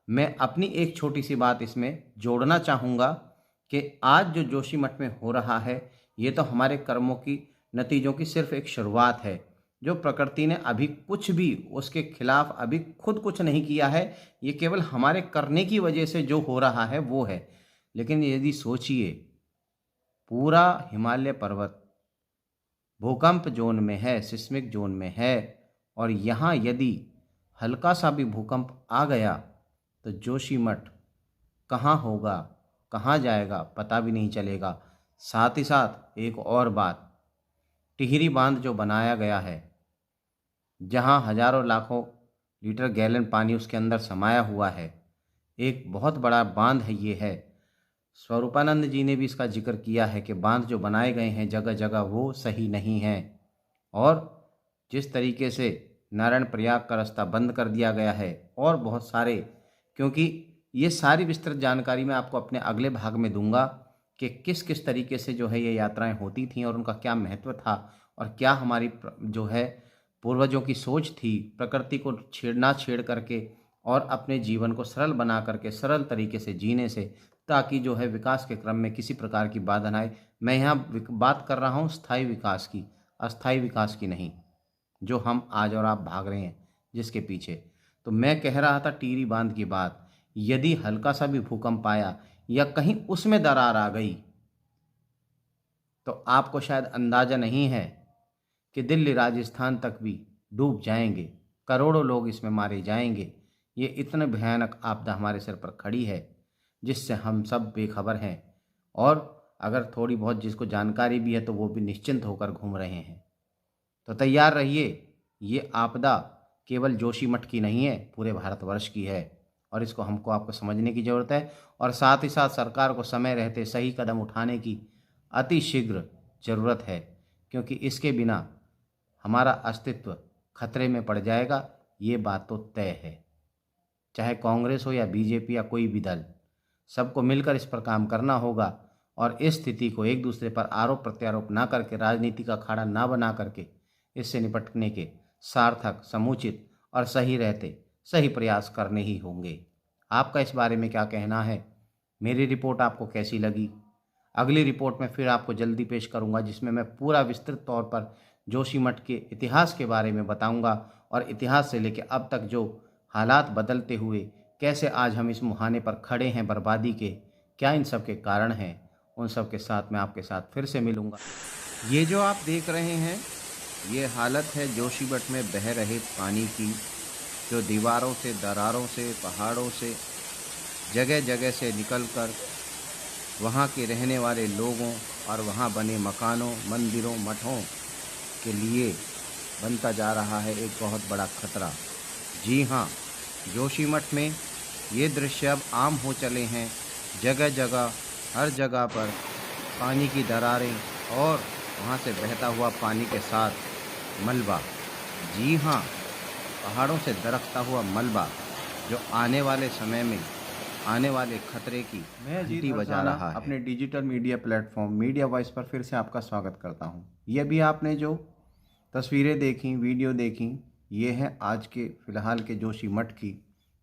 मैं अपनी एक छोटी सी बात इसमें जोड़ना चाहूँगा कि आज जो जोशीमठ में हो रहा है, ये तो हमारे कर्मों की नतीजों की सिर्फ एक शुरुआत है। जो प्रकृति ने अभी कुछ भी उसके खिलाफ अभी खुद कुछ नहीं किया है, ये केवल हमारे करने की वजह से जो हो रहा है वो है। लेकिन यदि सोचिए, पूरा हिमालय पर्वत भूकंप जोन में है, सिस्मिक जोन में है, और यहाँ यदि हल्का सा भी भूकंप आ गया तो जोशीमठ कहाँ होगा, कहाँ जाएगा, पता भी नहीं चलेगा। साथ ही साथ एक और बात, टिहरी बांध जो बनाया गया है, जहाँ हजारों लाखों लीटर गैलन पानी उसके अंदर समाया हुआ है, एक बहुत बड़ा बांध है ये है। स्वरूपानंद जी ने भी इसका जिक्र किया है कि बांध जो बनाए गए हैं जगह जगह वो सही नहीं हैं। और जिस तरीके से नारायण प्रयाग का रास्ता बंद कर दिया गया है और बहुत सारे, क्योंकि ये सारी विस्तृत जानकारी मैं आपको अपने अगले भाग में दूंगा कि किस किस तरीके से जो है ये यात्राएं होती थीं और उनका क्या महत्व था और क्या हमारी जो है पूर्वजों की सोच थी प्रकृति को छेड़ना छेड़ करके और अपने जीवन को सरल बना करके सरल तरीके से जीने से, ताकि जो है विकास के क्रम में किसी प्रकार की बाधा ना आए। मैं यहाँ बात कर रहा हूँ स्थायी विकास की, अस्थायी विकास की नहीं, जो हम आज और आप भाग रहे हैं जिसके पीछे। तो मैं कह रहा था टिहरी बांध की बात, यदि हल्का सा भी भूकंप आया या कहीं उसमें दरार आ गई तो आपको शायद अंदाजा नहीं है कि दिल्ली राजस्थान तक भी डूब जाएंगे, करोड़ों लोग इसमें मारे जाएंगे। ये इतने भयानक आपदा हमारे सिर पर खड़ी है जिससे हम सब बेखबर हैं, और अगर थोड़ी बहुत जिसको जानकारी भी है तो वो भी निश्चिंत होकर घूम रहे हैं। तो तैयार रहिए, ये आपदा केवल जोशीमठ की नहीं है, पूरे भारतवर्ष की है, और इसको हमको आपको समझने की ज़रूरत है। और साथ ही साथ सरकार को समय रहते सही कदम उठाने की अति शीघ्र ज़रूरत है, क्योंकि इसके बिना हमारा अस्तित्व खतरे में पड़ जाएगा, ये बात तो तय है। चाहे कांग्रेस हो या बीजेपी या कोई भी दल, सबको मिलकर इस पर काम करना होगा और इस स्थिति को एक दूसरे पर आरोप प्रत्यारोप ना करके, राजनीति का अखाड़ा ना बना करके इससे निपटने के सार्थक, समुचित और सही रहते सही प्रयास करने ही होंगे। आपका इस बारे में क्या कहना है? मेरी रिपोर्ट आपको कैसी लगी? अगली रिपोर्ट में फिर आपको जल्दी पेश करूंगा, जिसमें मैं पूरा विस्तृत तौर पर जोशीमठ के इतिहास के बारे में बताऊंगा और इतिहास से लेकर अब तक जो हालात बदलते हुए कैसे आज हम इस मुहाने पर खड़े हैं बर्बादी के, क्या इन सब के कारण हैं, उन सब के साथ मैं आपके साथ फिर से मिलूंगा। ये जो आप देख रहे हैं, ये हालत है जोशीमठ में बह रहे पानी की, जो दीवारों से, दरारों से, पहाड़ों से, जगह जगह से निकलकर वहाँ के रहने वाले लोगों और वहाँ बने मकानों, मंदिरों, मठों के लिए बनता जा रहा है एक बहुत बड़ा खतरा। जी हाँ, जोशीमठ में ये दृश्य अब आम हो चले हैं। जगह जगह, हर जगह पर पानी की दरारें और वहाँ से बहता हुआ पानी के साथ मलबा। जी हाँ, पहाड़ों से दरकता हुआ मलबा, जो आने वाले समय में आने वाले खतरे की घंटी बजा रहा है। अपने digital media platform media voice पर फिर से आपका स्वागत करता हूँ। ये भी आपने जो तस्वीरें देखी, वीडियो देखी, ये है आज के फ़िलहाल के जोशीमठ की,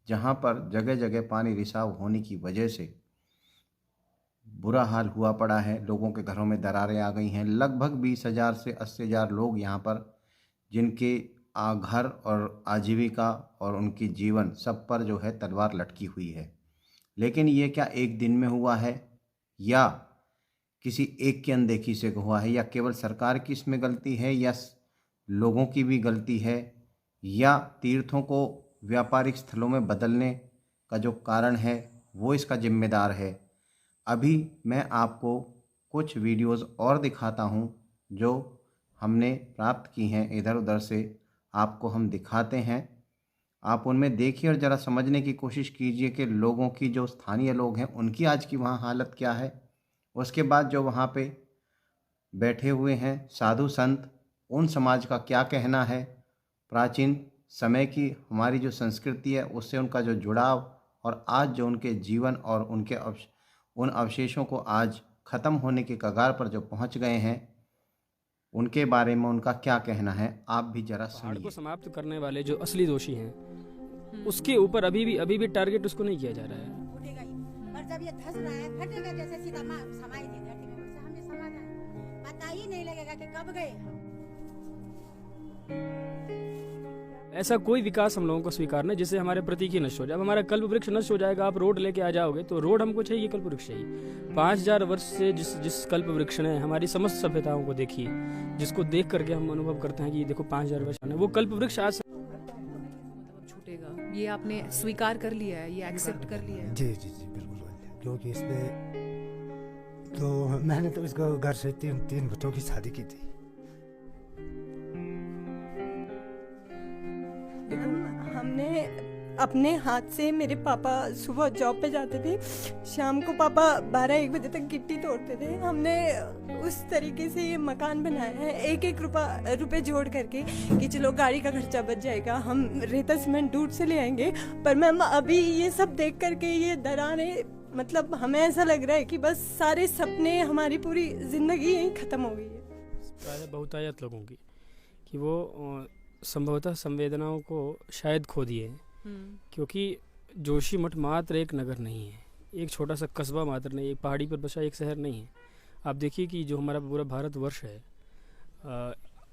जहाँ पर जगह जगह पानी रिसाव होने की वजह से बुरा हाल हुआ पड़ा है। लोगों के घरों में दरारें आ गई हैं। लगभग 20,000 से 80,000 लोग यहाँ पर, जिनके घर और आजीविका और उनकी जीवन सब पर जो है तलवार लटकी हुई है। लेकिन ये क्या एक दिन में हुआ है, या किसी एक की अनदेखी से हुआ है, या केवल सरकार की इसमें गलती है, या लोगों की भी गलती है, या तीर्थों को व्यापारिक स्थलों में बदलने का जो कारण है वो इसका जिम्मेदार है? अभी मैं आपको कुछ वीडियोस और दिखाता हूं जो हमने प्राप्त की हैं इधर उधर से, आपको हम दिखाते हैं। आप उनमें देखिए और ज़रा समझने की कोशिश कीजिए कि लोगों की, जो स्थानीय लोग हैं, उनकी आज की वहाँ हालत क्या है। उसके बाद जो वहाँ पे बैठे हुए हैं साधु संत, उन समाज का क्या कहना है, प्राचीन समय की हमारी जो संस्कृति है उससे उनका जो जुड़ाव, और आज जो उनके जीवन और उनके उन अवशेषों को आज ख़त्म होने के कगार पर जो पहुँच गए हैं, उनके बारे में उनका क्या कहना है, आप भी जरा पहाड़ को सुनिए। समाप्त करने वाले जो असली दोषी हैं उसके ऊपर अभी भी टारगेट उसको नहीं किया जा रहा है। उठेगा ही, पर जब ये धस रहा है फटेगा, जैसे सीधा समाई थी धरती में, वैसे हमने समाना है, पता ही नहीं लगेगा कि कब गए। ऐसा कोई विकास हम लोगों को स्वीकार नहीं जिससे हमारे प्रतीक ही नष्ट हो जाए। अब हमारा कल्प वृक्ष नष्ट हो जाएगा, आप रोड लेके आ जाओगे तो रोड हमको चाहिए, कल्प वृक्ष चाहिए। 5000 वर्ष से जिस कल्प वृक्ष ने हमारी समस्त सभ्यताओं को देखी है, जिसको देख करके हम अनुभव करते हैं कि देखो 5000 वर्ष वो कल्प वृक्ष आज छूटेगा, ये आपने स्वीकार कर लिया है, ये एक्सेप्ट कर लिया है। जी जी जी बिल्कुल, क्योंकि इसमें तो मैंने तो इसको घर से तीन बच्चों की शादी की थी। हमने अपने हाथ से, मेरे पापा सुबह जॉब पे जाते थे, शाम को पापा 12-1 बजे तक गिट्टी तोड़ते थे। हमने उस तरीके से ये मकान बनाया है, एक रुपए जोड़ करके कि चलो गाड़ी का खर्चा बच जाएगा, हम रेता सीमेंट दूर से ले आएंगे। पर मैम अभी ये सब देख करके ये दरारें, मतलब हमें ऐसा लग रहा है कि बस सारे सपने, हमारी पूरी जिंदगी यहीं खत्म हो गई है। बहुतायत लोगों की कि वो संभवतः संवेदनाओं को शायद खो दिए, क्योंकि जोशीमठ मात्र एक नगर नहीं है, एक छोटा सा कस्बा मात्र नहीं, एक पहाड़ी पर बसा एक शहर नहीं है। आप देखिए कि जो हमारा पूरा भारतवर्ष है,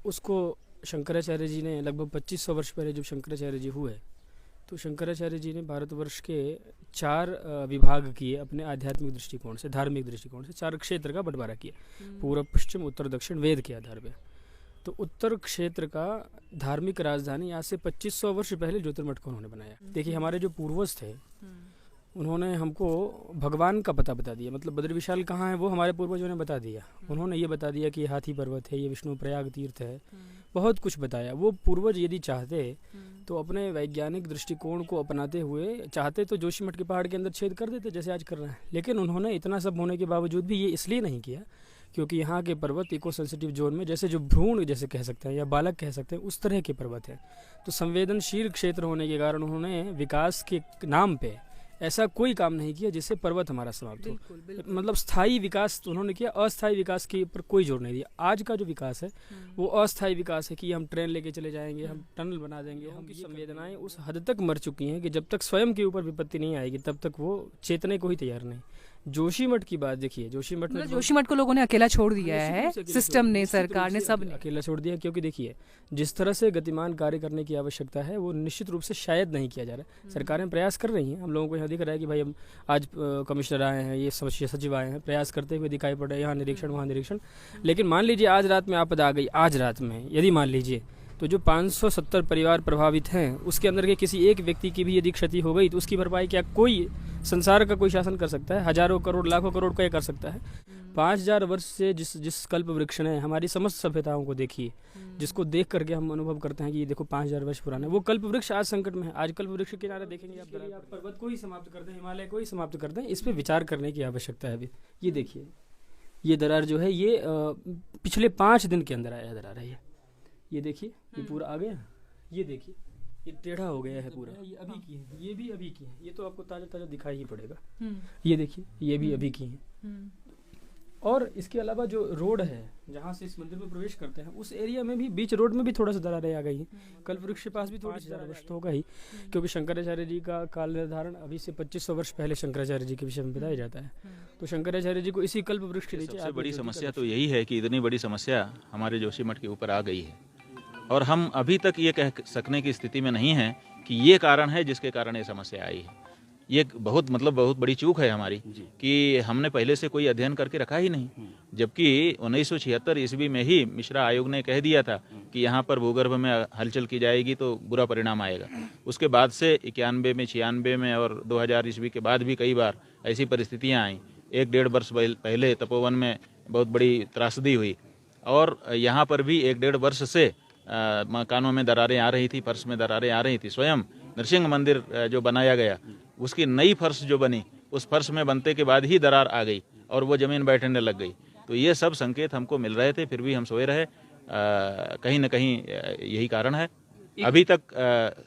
उसको शंकराचार्य जी ने लगभग 2500 वर्ष पहले जब शंकराचार्य जी हुए, तो शंकराचार्य जी ने भारतवर्ष के 4 विभाग किए अपने आध्यात्मिक दृष्टिकोण से, धार्मिक दृष्टिकोण से 4 क्षेत्र का बंटवारा किया, पूर्व पश्चिम उत्तर दक्षिण वेद के आधार पर। तो उत्तर क्षेत्र का धार्मिक राजधानी आज से 2500 वर्ष पहले ज्योतिर्मठ को उन्होंने बनाया। देखिए हमारे जो पूर्वज थे उन्होंने हमको भगवान का पता बता दिया, मतलब बद्री विशाल कहाँ है वो हमारे पूर्वजों ने बता दिया। उन्होंने ये बता दिया कि ये हाथी पर्वत है, ये विष्णु प्रयाग तीर्थ है, बहुत कुछ बताया। वो पूर्वज यदि चाहते तो अपने वैज्ञानिक दृष्टिकोण को अपनाते हुए चाहते तो जोशीमठ के पहाड़ के अंदर छेद कर देते जैसे आज कर रहे हैं, लेकिन उन्होंने इतना सब होने के बावजूद भी ये इसलिए नहीं किया क्योंकि यहाँ के पर्वत इको सेंसिटिव जोन में, जैसे जो भ्रूण जैसे कह सकते हैं या बालक कह सकते हैं, उस तरह के पर्वत है। तो संवेदनशील क्षेत्र होने के कारण उन्होंने विकास के नाम पे ऐसा कोई काम नहीं किया जिससे पर्वत हमारा समाप्त हो। मतलब स्थायी विकास तो उन्होंने किया, अस्थायी विकास के ऊपर कोई जोर नहीं दिया। आज का जो विकास है वो अस्थायी विकास है कि हम ट्रेन लेके चले जाएंगे, हम टनल बना देंगे। हम संवेदनाएं उस हद तक मर चुकी हैं कि जब तक स्वयं के ऊपर विपत्ति नहीं आएगी तब तक वो चेतने को ही तैयार नहीं। जोशीमठ की बात देखिए, जोशीमठ में जोशीमठ को लोगों ने अकेला छोड़ दिया है, सिस्टम ने, सरकार ने, सब ने अकेला छोड़ दिया। क्योंकि देखिए जिस तरह से गतिमान कार्य करने की आवश्यकता है वो निश्चित रूप से शायद नहीं किया जा रहा है। सरकारें प्रयास कर रही हैं, हम लोगों को यहाँ दिख रहा है कि भाई हम आज कमिश्नर आए हैं, ये सचिव आए हैं, प्रयास करते हुए दिखाई पड़ रहे हैं, यहाँ निरीक्षण वहाँ निरीक्षण। लेकिन मान लीजिए आज रात में आपदा आ गई, आज रात में यदि मान लीजिए तो जो 570 परिवार प्रभावित हैं उसके अंदर के किसी एक व्यक्ति की भी यदि क्षति हो गई तो उसकी भरपाई क्या कोई संसार का कोई शासन कर सकता है? हजारों करोड़ लाखों करोड़ का कर सकता है? 5000 वर्ष से जिस कल्प वृक्ष ने हमारी समस्त सभ्यताओं को देखी, जिसको देख करके हम अनुभव करते हैं कि ये देखो 5000 वर्ष पुराना, वो कल्प वृक्ष आज संकट में है। आज कल्प वृक्ष के किनारे देखेंगे आप पर्वत को ही समाप्त कर दें, हिमालय को ही समाप्त कर दें, इस पर विचार करने की आवश्यकता है अभी। ये देखिए ये दरार जो है ये पिछले 5 दिन के अंदर आया दरार है। ये देखिए ये पूरा आ गया, ये देखिए ये टेढ़ा हो गया है पूरा, ये अभी की है, ये भी अभी की है, ये तो आपको ताजा ताजा दिखाई ही पड़ेगा। ये देखिए ये भी अभी की है। और इसके अलावा जो रोड है जहाँ से इस मंदिर में प्रवेश करते हैं उस एरिया में भी, बीच रोड में भी थोड़ा सा दरारें आ गई हैं। कल्प वृक्ष के पास भी थोड़ी सी दरार तो होगा ही, क्योंकि शंकराचार्य जी का काल निर्धारण अभी से 2500 वर्ष पहले शंकराचार्य जी के विषय में बताया जाता है। तो शंकराचार्य जी को इसी कल्प वृक्ष के नीचे सबसे बड़ी समस्या तो यही है कि इतनी बड़ी समस्या हमारे जोशीमठ के ऊपर आ गई है और हम अभी तक ये कह सकने की स्थिति में नहीं है कि ये कारण है जिसके कारण ये समस्या आई है। ये बहुत बड़ी चूक है हमारी कि हमने पहले से कोई अध्ययन करके रखा ही नहीं, जबकि 1976 ईस्वी में ही मिश्रा आयोग ने कह दिया था कि यहाँ पर भूगर्भ में हलचल की जाएगी तो बुरा परिणाम आएगा। उसके बाद से 91 में, 96 में और 2000 ईस्वी के बाद भी कई बार ऐसी परिस्थितियाँ आई। 1-1.5 वर्ष पहले तपोवन में बहुत बड़ी त्रासदी हुई और यहाँ पर भी 1-1.5 वर्ष से मकानों में दरारें आ रही थी, फर्श में दरारें आ रही थी। स्वयं नरसिंह मंदिर जो बनाया गया उसकी नई फर्श जो बनी, उस फर्श में बनते के बाद ही दरार आ गई और वो जमीन बैठने लग गई। तो ये सब संकेत हमको मिल रहे थे, फिर भी हम सोए रहे। कहीं न कहीं यही कारण है। अभी तक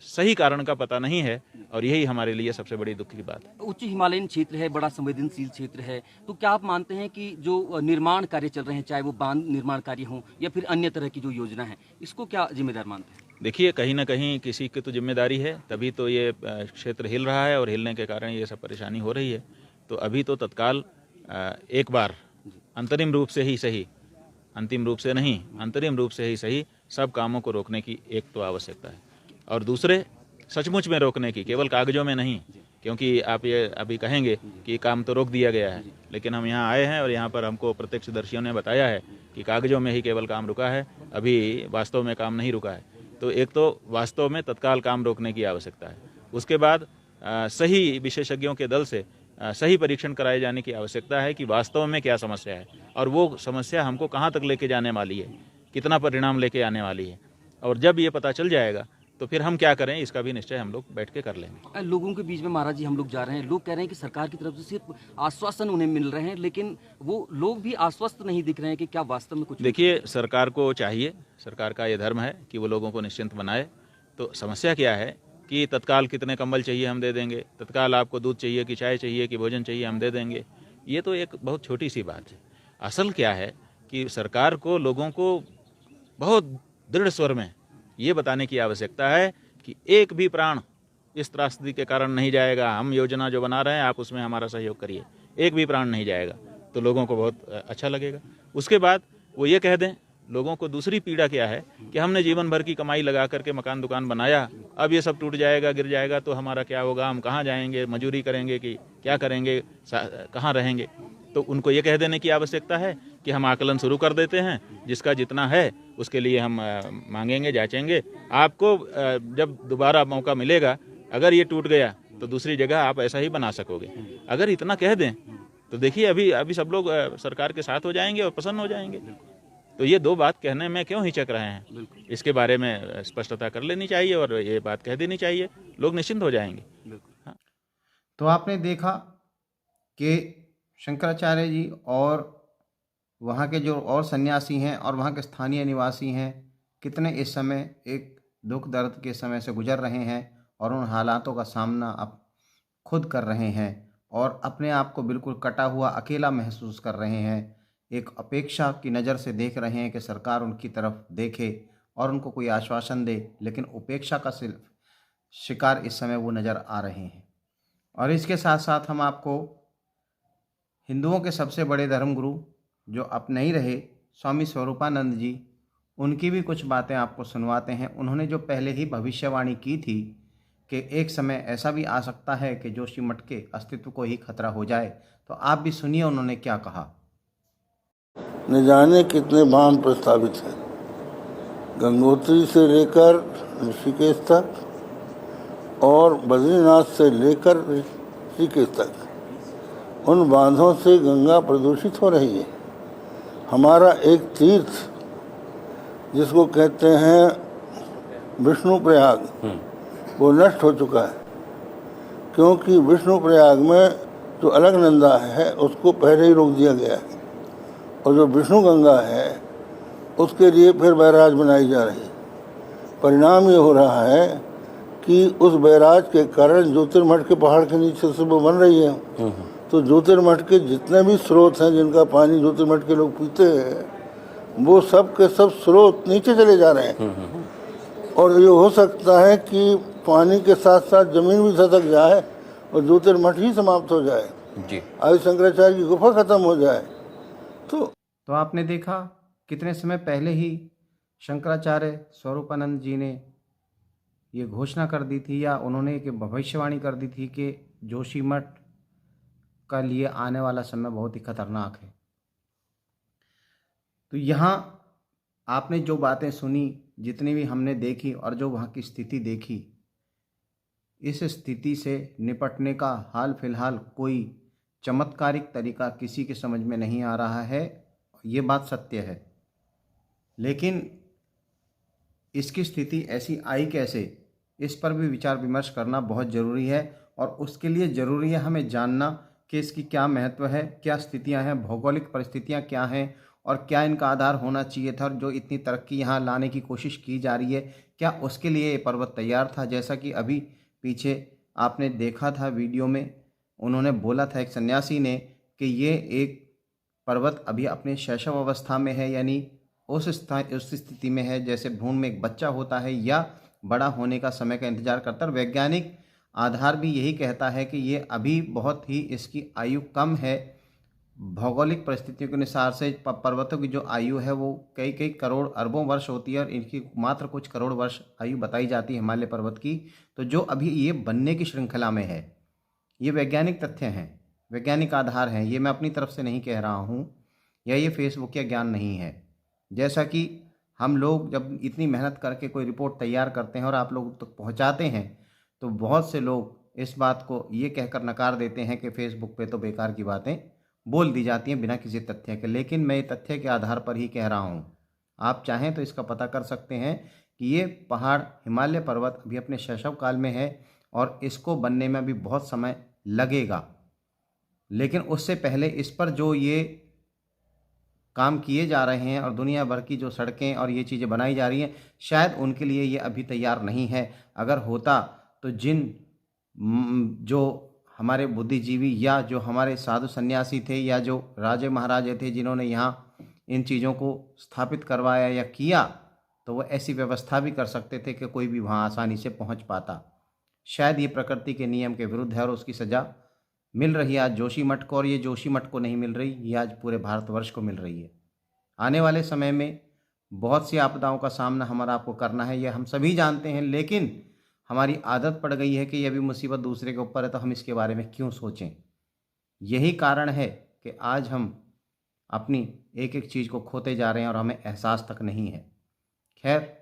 सही कारण का पता नहीं है और यही हमारे लिए सबसे बड़ी दुख की बात है। उच्च हिमालयन क्षेत्र है, बड़ा संवेदनशील क्षेत्र है, तो क्या आप मानते हैं कि जो निर्माण कार्य चल रहे हैं, चाहे वो बांध निर्माण कार्य हों या फिर अन्य तरह की जो योजना है, इसको क्या जिम्मेदार मानते हैं? देखिए, कहीं ना कहीं किसी की तो जिम्मेदारी है, तभी तो ये क्षेत्र हिल रहा है और हिलने के कारण ये सब परेशानी हो रही है। तो अभी तो तत्काल एक बार अंतरिम रूप से ही सही, अंतिम रूप से नहीं, अंतरिम रूप से ही सही, सब कामों को रोकने की एक तो आवश्यकता है, और दूसरे सचमुच में रोकने की, केवल कागजों में नहीं। क्योंकि आप ये अभी कहेंगे कि काम तो रोक दिया गया है, लेकिन हम यहाँ आए हैं और यहाँ पर हमको प्रत्यक्षदर्शियों ने बताया है कि कागजों में ही केवल काम रुका है, अभी वास्तव में काम नहीं रुका है। तो एक तो वास्तव में तत्काल काम रोकने की आवश्यकता है, उसके बाद सही विशेषज्ञों के दल से सही परीक्षण कराए जाने की आवश्यकता है कि वास्तव में क्या समस्या है और वो समस्या हमको कहाँ तक लेके जाने वाली है, कितना परिणाम लेके आने वाली है। और जब ये पता चल जाएगा तो फिर हम क्या करें, इसका भी निश्चय हम लोग बैठ के कर लेंगे। लोगों के बीच में महाराज जी हम लोग जा रहे हैं, लोग कह रहे हैं कि सरकार की तरफ से सिर्फ आश्वासन उन्हें मिल रहे हैं, लेकिन वो लोग भी आश्वस्त नहीं दिख रहे हैं कि क्या वास्तव में कुछ। देखिए, सरकार को चाहिए, सरकार का ये धर्म है कि वो लोगों को निश्चिंत बनाए। तो समस्या क्या है कि तत्काल कितने कंबल चाहिए हम दे देंगे, तत्काल आपको दूध चाहिए कि चाय चाहिए कि भोजन चाहिए हम दे देंगे, ये तो एक बहुत छोटी सी बात है। असल क्या है कि सरकार को लोगों को बहुत दृढ़ स्वर में ये बताने की आवश्यकता है कि एक भी प्राण इस त्रासदी के कारण नहीं जाएगा। हम योजना जो बना रहे हैं आप उसमें हमारा सहयोग करिए, एक भी प्राण नहीं जाएगा, तो लोगों को बहुत अच्छा लगेगा। उसके बाद वो ये कह दें, लोगों को दूसरी पीड़ा क्या है कि हमने जीवन भर की कमाई लगा करके मकान दुकान बनाया, अब ये सब टूट जाएगा, गिर जाएगा तो हमारा क्या होगा, हम कहाँ जाएंगे, मजूरी करेंगे कि क्या करेंगे, कहाँ रहेंगे। तो उनको ये कह देने की आवश्यकता है कि हम आकलन शुरू कर देते हैं, जिसका जितना है उसके लिए हम मांगेंगे, जांचेंगे। आपको जब दोबारा मौका मिलेगा, अगर ये टूट गया तो दूसरी जगह आप ऐसा ही बना सकोगे। अगर इतना कह दें तो देखिए अभी सब लोग सरकार के साथ हो जाएंगे और प्रसन्न हो जाएंगे। तो ये दो बात कहने में क्यों हिचक रहे हैं, इसके बारे में स्पष्टता कर लेनी चाहिए और ये बात कह देनी चाहिए, लोग निश्चिंत हो जाएंगे। हाँ। तो आपने देखा कि शंकराचार्य जी और वहाँ के जो और सन्यासी हैं और वहाँ के स्थानीय निवासी हैं कितने इस समय एक दुख दर्द के समय से गुजर रहे हैं और उन हालातों का सामना अब खुद कर रहे हैं और अपने आप को बिल्कुल कटा हुआ अकेला महसूस कर रहे हैं। एक अपेक्षा की नज़र से देख रहे हैं कि सरकार उनकी तरफ देखे और उनको कोई आश्वासन दे, लेकिन उपेक्षा का सिर्फ शिकार इस समय वो नज़र आ रहे हैं। और इसके साथ साथ हम आपको हिंदुओं के सबसे बड़े धर्मगुरु जो अब नहीं रहे, स्वामी स्वरूपानंद जी, उनकी भी कुछ बातें आपको सुनवाते हैं। उन्होंने जो पहले ही भविष्यवाणी की थी कि एक समय ऐसा भी आ सकता है कि जोशीमठ के अस्तित्व को ही खतरा हो जाए, तो आप भी सुनिए उन्होंने क्या कहा। न जाने कितने बांध प्रस्तावित हैं, गंगोत्री से लेकर ऋषिकेश तक और बद्रीनाथ से लेकर ऋषिकेश तक। उन बांधों से गंगा प्रदूषित हो रही है। हमारा एक तीर्थ जिसको कहते हैं विष्णु प्रयाग, वो नष्ट हो चुका है, क्योंकि विष्णु प्रयाग में जो अलकनंदा है उसको पहले ही रोक दिया गया है और जो विष्णु गंगा है उसके लिए फिर बैराज बनाई जा रही है। परिणाम ये हो रहा है कि उस बैराज के कारण ज्योतिर्मठ के पहाड़ के नीचे से वो बन रही है, तो ज्योतिर्मठ के जितने भी स्रोत हैं जिनका पानी ज्योतिर्मठ के लोग पीते हैं, वो सब के सब स्रोत नीचे चले जा रहे हैं। और ये हो सकता है कि पानी के साथ साथ जमीन भी धसक जाए और ज्योतिर्मठ ही समाप्त हो जाए जी, आदि शंकराचार्य की गुफा खत्म हो जाए। तो आपने देखा कितने समय पहले ही शंकराचार्य स्वरूपानंद जी ने ये घोषणा कर दी थी, या उन्होंने एक भविष्यवाणी कर दी थी कि जोशीमठ का लिए आने वाला समय बहुत ही खतरनाक है। तो यहाँ आपने जो बातें सुनी, जितनी भी हमने देखी और जो वहाँ की स्थिति देखी, इस स्थिति से निपटने का हाल फिलहाल कोई चमत्कारिक तरीका किसी के समझ में नहीं आ रहा है, ये बात सत्य है। लेकिन इसकी स्थिति ऐसी आई कैसे, इस पर भी विचार विमर्श करना बहुत ज़रूरी है और उसके लिए ज़रूरी है हमें जानना कि इसकी क्या महत्व है, क्या स्थितियां हैं, भौगोलिक परिस्थितियां क्या हैं और क्या इनका आधार होना चाहिए था। और जो इतनी तरक्की यहाँ लाने की कोशिश की जा रही है, क्या उसके लिए ये पर्वत तैयार था। जैसा कि अभी पीछे आपने देखा था वीडियो में, उन्होंने बोला था एक सन्यासी ने कि ये एक पर्वत अभी अपने शैशव अवस्था में है, यानी उस स्थिति में है जैसे भ्रूण में एक बच्चा होता है या बड़ा होने का समय का इंतजार करता है। वैज्ञानिक आधार भी यही कहता है कि ये अभी बहुत ही इसकी आयु कम है। भौगोलिक परिस्थितियों के अनुसार से पर्वतों की जो आयु है वो कई कई करोड़ अरबों वर्ष होती है और इनकी मात्र कुछ करोड़ वर्ष आयु बताई जाती है हिमालय पर्वत की। तो जो अभी ये बनने की श्रृंखला में है, ये वैज्ञानिक तथ्य हैं, वैज्ञानिक आधार हैं, ये मैं अपनी तरफ से नहीं कह रहा हूँ या ये फेसबुक या ज्ञान नहीं है। जैसा कि हम लोग जब इतनी मेहनत करके कोई रिपोर्ट तैयार करते हैं और आप लोग तक पहुँचाते हैं तो बहुत से लोग इस बात को ये कहकर नकार देते हैं कि फेसबुक पे तो बेकार की बातें बोल दी जाती हैं बिना किसी तथ्य के। लेकिन मैं तथ्य के आधार पर ही कह रहा हूँ। आप चाहें तो इसका पता कर सकते हैं कि ये पहाड़ हिमालय पर्वत अभी अपने शैशव काल में है और इसको बनने में भी बहुत समय लगेगा। लेकिन उससे पहले इस पर जो ये काम किए जा रहे हैं और दुनिया भर की जो सड़कें और ये चीज़ें बनाई जा रही हैं, शायद उनके लिए ये अभी तैयार नहीं है। अगर होता तो जो हमारे बुद्धिजीवी या जो हमारे साधु सन्यासी थे या जो राजे महाराजे थे जिन्होंने यहाँ इन चीज़ों को स्थापित करवाया या किया, तो वो ऐसी व्यवस्था भी कर सकते थे कि कोई भी वहाँ आसानी से पहुँच पाता। शायद ये प्रकृति के नियम के विरुद्ध है और उसकी सज़ा मिल रही है आज जोशीमठ को, और ये जोशीमठ को नहीं मिल रही, ये आज पूरे भारतवर्ष को मिल रही है। आने वाले समय में बहुत सी आपदाओं का सामना हमारा आपको करना है, यह हम सभी जानते हैं। लेकिन हमारी आदत पड़ गई है कि यह भी मुसीबत दूसरे के ऊपर है तो हम इसके बारे में क्यों सोचें। यही कारण है कि आज हम अपनी एक एक चीज़ को खोते जा रहे हैं और हमें एहसास तक नहीं है। खैर,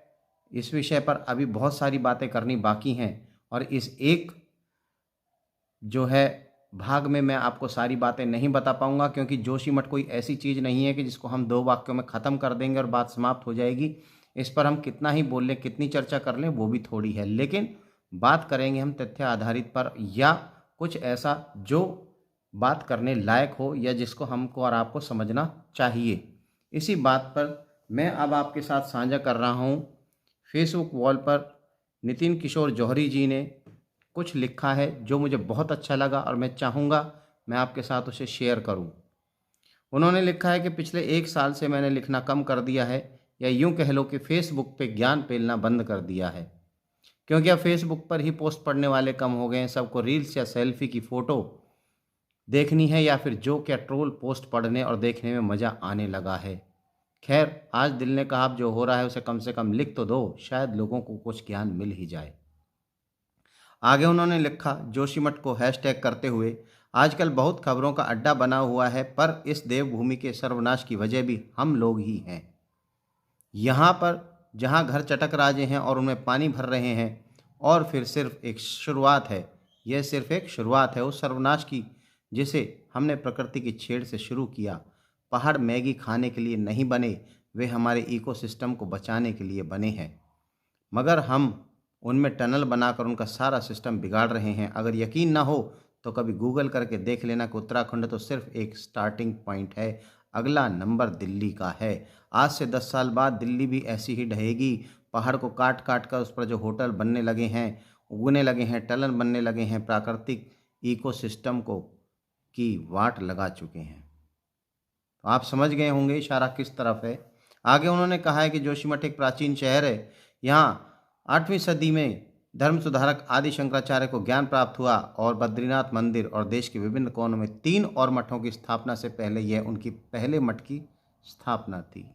इस विषय पर अभी बहुत सारी बातें करनी बाकी हैं और इस एक जो है भाग में मैं आपको सारी बातें नहीं बता पाऊंगा, क्योंकि जोशीमठ कोई ऐसी चीज़ नहीं है कि जिसको हम 2 वाक्यों में ख़त्म कर देंगे और बात समाप्त हो जाएगी। इस पर हम कितना ही बोल लें, कितनी चर्चा कर लें, वो भी थोड़ी है। लेकिन बात करेंगे हम तथ्य आधारित पर या कुछ ऐसा जो बात करने लायक हो या जिसको हमको और आपको समझना चाहिए। इसी बात पर मैं अब आपके साथ साझा कर रहा हूँ। फेसबुक वॉल पर नितिन किशोर जौहरी जी ने कुछ लिखा है जो मुझे बहुत अच्छा लगा और मैं चाहूँगा मैं आपके साथ उसे शेयर करूँ। उन्होंने लिखा है कि पिछले 1 साल से मैंने लिखना कम कर दिया है, या यूँ कह लो कि फेसबुक पे ज्ञान पेलना बंद कर दिया है, क्योंकि अब फेसबुक पर ही पोस्ट पढ़ने वाले कम हो गए हैं। सबको रील्स या सेल्फी की फ़ोटो देखनी है या फिर जोक या ट्रोल पोस्ट पढ़ने और देखने में मज़ा आने लगा है। खैर, आज दिल ने कहा अब जो हो रहा है उसे कम से कम लिख तो दो, शायद लोगों को कुछ ज्ञान मिल ही जाए। आगे उन्होंने लिखा, जोशीमठ को हैशटैग करते हुए, आजकल बहुत खबरों का अड्डा बना हुआ है, पर इस देवभूमि के सर्वनाश की वजह भी हम लोग ही हैं। यहाँ पर जहाँ घर चटक राजे हैं और उनमें पानी भर रहे हैं, और फिर सिर्फ एक शुरुआत है, यह सिर्फ एक शुरुआत है उस सर्वनाश की जिसे हमने प्रकृति की छेड़ से शुरू किया। पहाड़ मैगी खाने के लिए नहीं बने, वे हमारे इकोसिस्टम को बचाने के लिए बने हैं, मगर हम उनमें टनल बनाकर उनका सारा सिस्टम बिगाड़ रहे हैं। अगर यकीन ना हो तो कभी गूगल करके देख लेना कि उत्तराखंड तो सिर्फ एक स्टार्टिंग पॉइंट है, अगला नंबर दिल्ली का है। आज से 10 साल बाद दिल्ली भी ऐसी ही ढहेगी। पहाड़ को काट काट कर उस पर जो होटल बनने लगे हैं, उगने लगे हैं, टनल बनने लगे हैं, प्राकृतिक इकोसिस्टम को की वाट लगा चुके हैं। तो आप समझ गए होंगे इशारा किस तरफ है। आगे उन्होंने कहा है कि जोशीमठ एक प्राचीन शहर है। यहाँ 8वीं सदी में धर्म सुधारक आदि शंकराचार्य को ज्ञान प्राप्त हुआ और बद्रीनाथ मंदिर और देश के विभिन्न कोनों में 3 और मठों की स्थापना से पहले यह उनकी पहले मठ की स्थापना थी।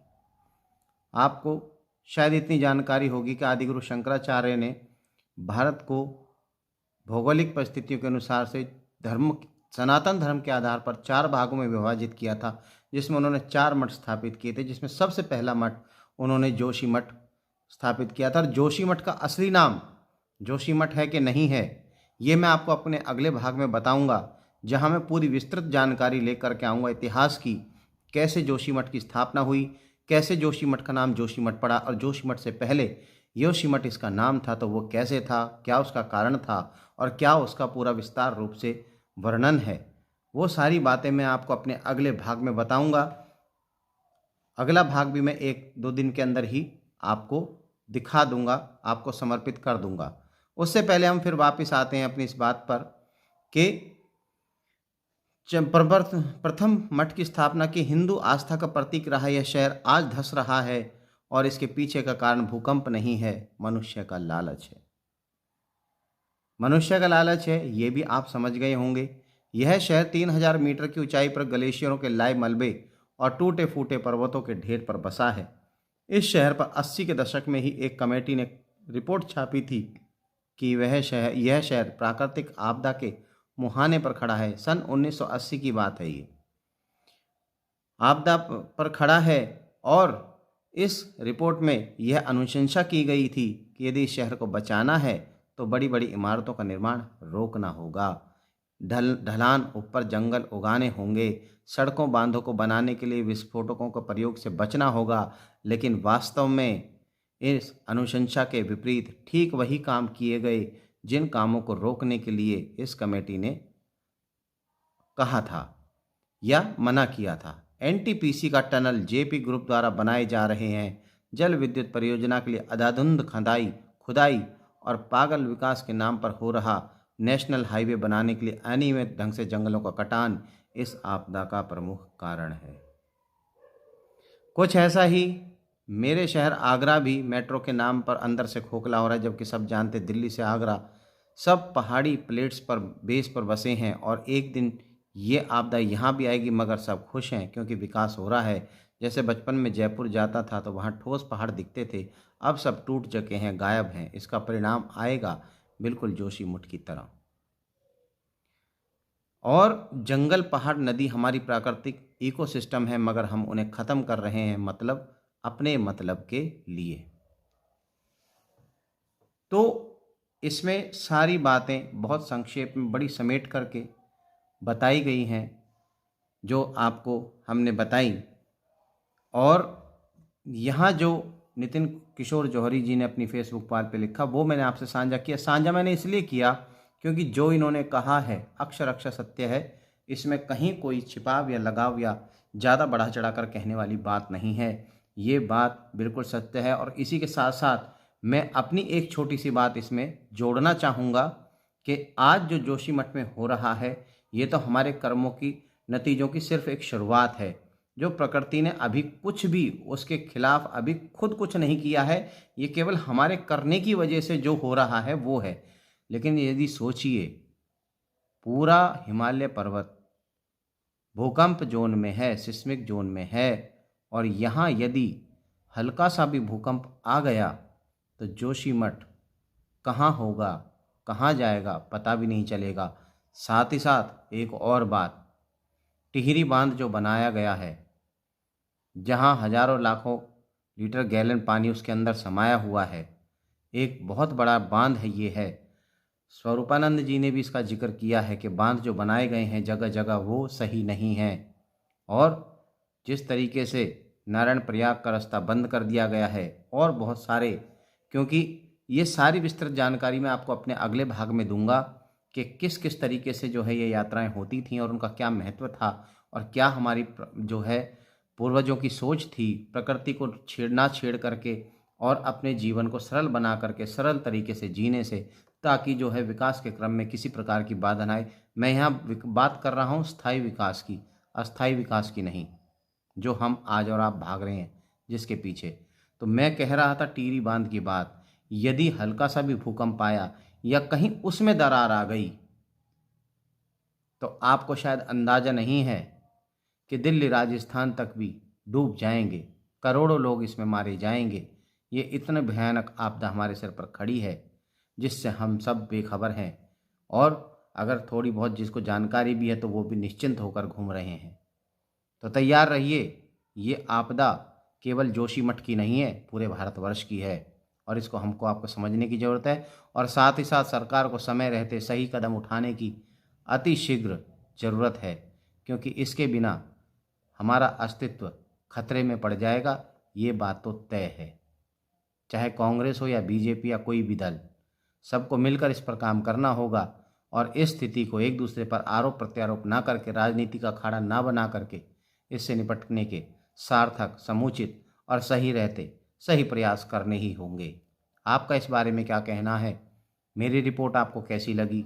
आपको शायद इतनी जानकारी होगी कि आदिगुरु शंकराचार्य ने भारत को भौगोलिक परिस्थितियों के अनुसार से सनातन धर्म के आधार पर 4 भागों में विभाजित किया था, जिसमें उन्होंने 4 मठ स्थापित किए थे, जिसमें सबसे पहला मठ उन्होंने जोशीमठ स्थापित किया था। जोशीमठ का असली नाम जोशीमठ है कि नहीं है, ये मैं आपको अपने अगले भाग में बताऊंगा, जहां मैं पूरी विस्तृत जानकारी लेकर के आऊँगा इतिहास की, कैसे जोशीमठ की स्थापना हुई, कैसे जोशीमठ का नाम जोशीमठ पड़ा, और जोशीमठ से पहले योशीमठ इसका नाम था तो वो कैसे था, क्या उसका कारण था और क्या उसका पूरा विस्तार रूप से वर्णन है। वो सारी बातें मैं आपको अपने अगले भाग में बताऊंगा। अगला भाग भी मैं 1-2 दिन के अंदर ही आपको दिखा दूंगा, आपको समर्पित कर दूंगा। उससे पहले हम फिर वापस आते हैं अपनी इस बात पर कि प्रथम मठ की स्थापना की हिंदू आस्था का प्रतीक रहा यह शहर आज धंस रहा है और इसके पीछे का कारण भूकंप नहीं है, मनुष्य का लालच है। मनुष्य का लालच है, ये भी आप समझ गए होंगे। यह शहर 3000 मीटर की ऊंचाई पर ग्लेशियरों के लाए मलबे और टूटे फूटे पर्वतों के ढेर पर बसा है। इस शहर पर 80 के दशक में ही एक कमेटी ने रिपोर्ट छापी थी कि यह शहर प्राकृतिक आपदा के मुहाने पर खड़ा है। सन 1980 की बात है, ये आपदा पर खड़ा है और इस रिपोर्ट में यह अनुशंसा की गई थी कि यदि इस शहर को बचाना है तो बड़ी बड़ी इमारतों का निर्माण रोकना होगा, ढलान ऊपर जंगल उगाने होंगे, सड़कों बांधों को बनाने के लिए विस्फोटकों के प्रयोग से बचना होगा। लेकिन वास्तव में इस अनुशंसा के विपरीत ठीक वही काम किए गए जिन कामों को रोकने के लिए इस कमेटी ने कहा था या मना किया था। एनटीपीसी का टनल जेपी ग्रुप द्वारा बनाए जा रहे हैं। जल विद्युत परियोजना के लिए अंधाधुंध खुदाई और पागल विकास के नाम पर हो रहा नेशनल हाईवे बनाने के लिए अनियमित ढंग से जंगलों का कटान इस आपदा का प्रमुख कारण है। कुछ ऐसा ही मेरे शहर आगरा भी मेट्रो के नाम पर अंदर से खोखला हो रहा है, जबकि सब जानते दिल्ली से आगरा सब पहाड़ी प्लेट्स पर बेस पर बसे हैं और एक दिन ये आपदा यहाँ भी आएगी, मगर सब खुश हैं क्योंकि विकास हो रहा है। जैसे बचपन में जयपुर जाता था तो वहाँ ठोस पहाड़ दिखते थे, अब सब टूट चुके हैं, गायब हैं। इसका परिणाम आएगा बिल्कुल जोशीमठ की तरह। और जंगल पहाड़ नदी हमारी प्राकृतिक इकोसिस्टम है, मगर हम उन्हें ख़त्म कर रहे हैं, मतलब अपने मतलब के लिए। तो इसमें सारी बातें बहुत संक्षेप में बड़ी समेट करके बताई गई हैं जो आपको हमने बताई। और यहाँ जो नितिन किशोर जौहरी जी ने अपनी फेसबुक पेज पे लिखा वो मैंने आपसे साझा किया। साझा मैंने इसलिए किया क्योंकि जो इन्होंने कहा है अक्षर अक्षर सत्य है। इसमें कहीं कोई छिपाव या लगाव या ज़्यादा बढ़ा चढ़ा कर कहने वाली बात नहीं है। ये बात बिल्कुल सत्य है। और इसी के साथ साथ मैं अपनी एक छोटी सी बात इसमें जोड़ना चाहूँगा कि आज जो जोशीमठ में हो रहा है ये तो हमारे कर्मों की नतीजों की सिर्फ एक शुरुआत है। जो प्रकृति ने अभी कुछ भी उसके खिलाफ अभी खुद कुछ नहीं किया है, ये केवल हमारे करने की वजह से जो हो रहा है वो है। लेकिन यदि सोचिए पूरा हिमालय पर्वत भूकंप जोन में है, सिस्मिक जोन में है, और यहाँ यदि हल्का सा भी भूकंप आ गया तो जोशीमठ कहाँ होगा, कहाँ जाएगा, पता भी नहीं चलेगा। साथ ही साथ एक और बात, टिहरी बांध जो बनाया गया है, जहाँ हजारों लाखों लीटर गैलन पानी उसके अंदर समाया हुआ है, एक बहुत बड़ा बांध है ये है। स्वरूपानंद जी ने भी इसका जिक्र किया है कि बांध जो बनाए गए हैं जगह जगह वो सही नहीं हैं। और जिस तरीके से नारायण प्रयाग का रास्ता बंद कर दिया गया है और बहुत सारे, क्योंकि ये सारी विस्तृत जानकारी मैं आपको अपने अगले भाग में दूंगा कि किस किस तरीके से जो है ये यात्राएं होती थीं और उनका क्या महत्व था और क्या हमारी जो है पूर्वजों की सोच थी प्रकृति को छेड़ करके और अपने जीवन को सरल बना करके सरल तरीके से जीने से, ताकि जो है विकास के क्रम में किसी प्रकार की बाधा न आए। मैं यहाँ बात कर रहा हूँ स्थायी विकास की, अस्थायी विकास की नहीं, जो हम आज और आप भाग रहे हैं जिसके पीछे। तो मैं कह रहा था टिहरी बांध की बात, यदि हल्का सा भी भूकंप आया या कहीं उसमें दरार आ गई तो आपको शायद अंदाज़ा नहीं है कि दिल्ली राजस्थान तक भी डूब जाएंगे, करोड़ों लोग इसमें मारे जाएंगे। ये इतने भयानक आपदा हमारे सिर पर खड़ी है जिससे हम सब बेखबर हैं, और अगर थोड़ी बहुत जिसको जानकारी भी है तो वो भी निश्चिंत होकर घूम रहे हैं। तो तैयार रहिए, ये आपदा केवल जोशीमठ की नहीं है, पूरे भारतवर्ष की है और इसको हमको आपको समझने की ज़रूरत है। और साथ ही साथ सरकार को समय रहते सही कदम उठाने की अति शीघ्र ज़रूरत है, क्योंकि इसके बिना हमारा अस्तित्व खतरे में पड़ जाएगा। ये बात तो तय है, चाहे कांग्रेस हो या बीजेपी या कोई भी दल, सबको मिलकर इस पर काम करना होगा और इस स्थिति को एक दूसरे पर आरोप प्रत्यारोप ना करके, राजनीति का अखाड़ा ना बना करके इससे निपटने के सार्थक, समुचित और सही रहते सही प्रयास करने ही होंगे। आपका इस बारे में क्या कहना है? मेरी रिपोर्ट आपको कैसी लगी?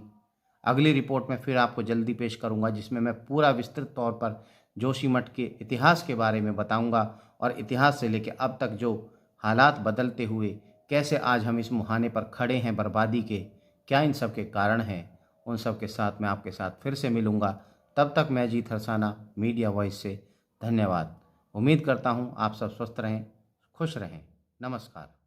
अगली रिपोर्ट में फिर आपको जल्दी पेश करूंगा, जिसमें मैं पूरा विस्तृत तौर पर जोशीमठ के इतिहास के बारे में बताऊंगा और इतिहास से लेकर अब तक जो हालात बदलते हुए कैसे आज हम इस मुहाने पर खड़े हैं बर्बादी के, क्या इन सब के कारण हैं, उन सब के साथ मैं आपके साथ फिर से मिलूंगा। तब तक मैं जीत हरसाना मीडिया वॉइस से धन्यवाद। उम्मीद करता हूं आप सब स्वस्थ रहें, खुश रहें। नमस्कार।